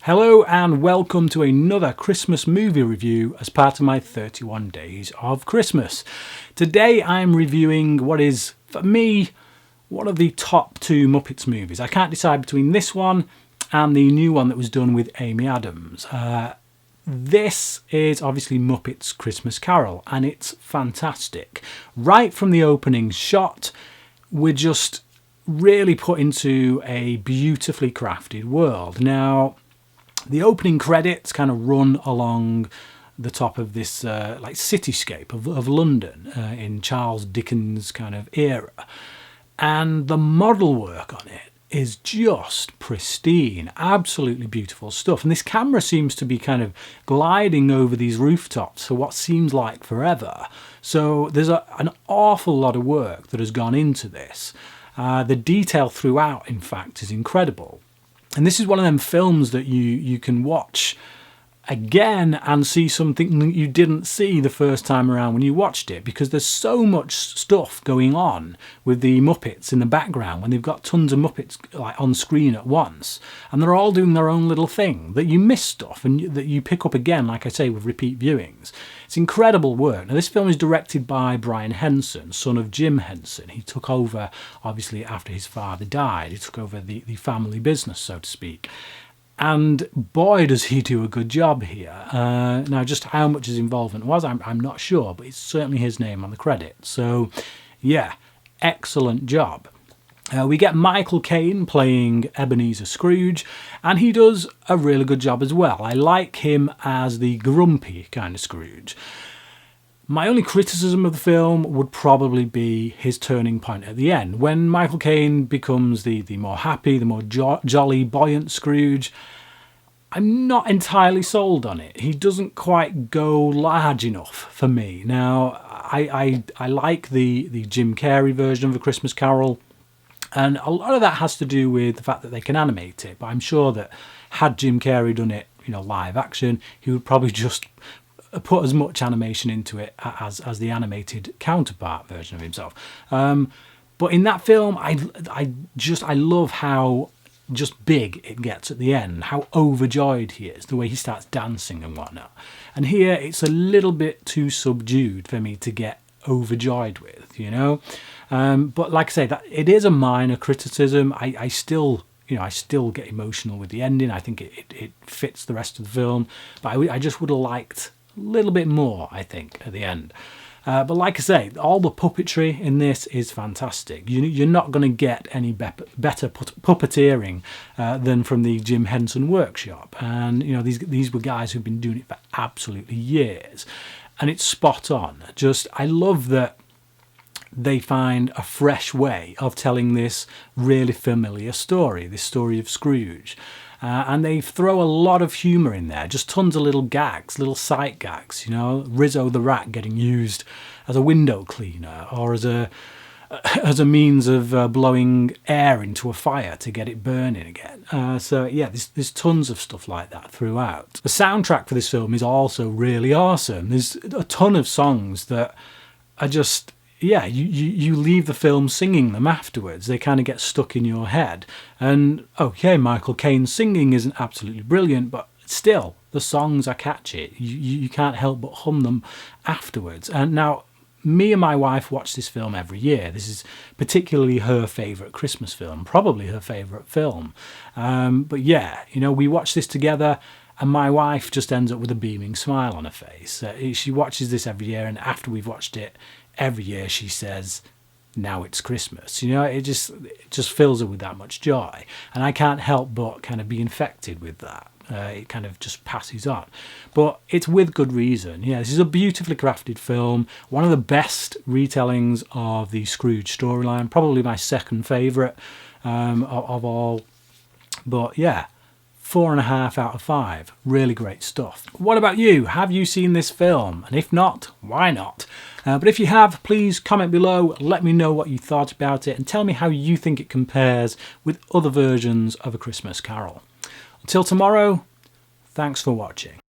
Hello and welcome to another Christmas movie review as part of my 31 Days of Christmas. Today I'm reviewing what is, for me, one of the top two Muppets movies. I can't decide between this one and the new one that was done with Amy Adams. This is obviously Muppet's Christmas Carol, and it's fantastic. Right from the opening shot, we're just really put into a beautifully crafted world. Now, the opening credits kind of run along the top of this like cityscape of London in Charles Dickens kind of era, and the model work on it is just pristine, absolutely beautiful stuff. And this camera seems to be kind of gliding over these rooftops for what seems like forever. So there's an awful lot of work that has gone into this. The detail throughout, in fact, is incredible. And this is one of them films that you can watch again and see something that you didn't see the first time around when you watched it, because there's so much stuff going on with the Muppets in the background when they've got tons of Muppets like on screen at once, and they're all doing their own little thing that you miss stuff and that you pick up again, like I say, with repeat viewings. It's incredible work. Now, this film is directed by Brian Henson, son of Jim Henson. He took over, obviously, after his father died. He took over the family business, so to speak. And boy, does he do a good job here. Now, just how much his involvement was, I'm not sure, but it's certainly his name on the credit. So, yeah, excellent job. We get Michael Caine playing Ebenezer Scrooge, and he does a really good job as well. I like him as the grumpy kind of Scrooge. My only criticism of the film would probably be his turning point at the end, when Michael Caine becomes the more happy, the more jolly, buoyant Scrooge. I'm not entirely sold on it. He doesn't quite go large enough for me. Now, I like the Jim Carrey version of A Christmas Carol, and a lot of that has to do with the fact that they can animate it. But I'm sure that had Jim Carrey done it, live action, he would probably just put as much animation into it as the animated counterpart version of himself. But in that film, I love how just big it gets at the end, how overjoyed he is, the way he starts dancing and whatnot. And here it's a little bit too subdued for me to get overjoyed with, But like I say, that it is a minor criticism. I still get emotional with the ending. I think it fits the rest of the film, but I just would have liked a little bit more, I think, at the end. But like I say, all the puppetry in this is fantastic. You're not going to get any better puppeteering than from the Jim Henson workshop. And these were guys who've been doing it for absolutely years, and it's spot on. I love that they find a fresh way of telling this really familiar story, this story of Scrooge. And they throw a lot of humour in there, just tons of little gags, little sight gags, Rizzo the rat getting used as a window cleaner, or as a means of blowing air into a fire to get it burning again. So yeah, there's tons of stuff like that throughout. The soundtrack for this film is also really awesome. There's a ton of songs that are just... yeah, you leave the film singing them afterwards. They kind of get stuck in your head. And, okay, Michael Caine's singing isn't absolutely brilliant, but still, the songs are catchy. You can't help but hum them afterwards. And now, me and my wife watch this film every year. This is particularly her favourite Christmas film, probably her favourite film. But yeah, we watch this together, and my wife just ends up with a beaming smile on her face. She watches this every year, and after we've watched it, every year she says, "Now it's Christmas." It just fills her with that much joy, and I can't help but kind of be infected with that. It kind of just passes on, but it's with good reason. Yeah, this is a beautifully crafted film, one of the best retellings of the Scrooge storyline, probably my second favourite of all. But yeah, 4.5 out of 5. Really great stuff. What about you? Have you seen this film? And if not, why not? But if you have, please comment below, let me know what you thought about it, and tell me how you think it compares with other versions of A Christmas Carol. Until tomorrow, thanks for watching.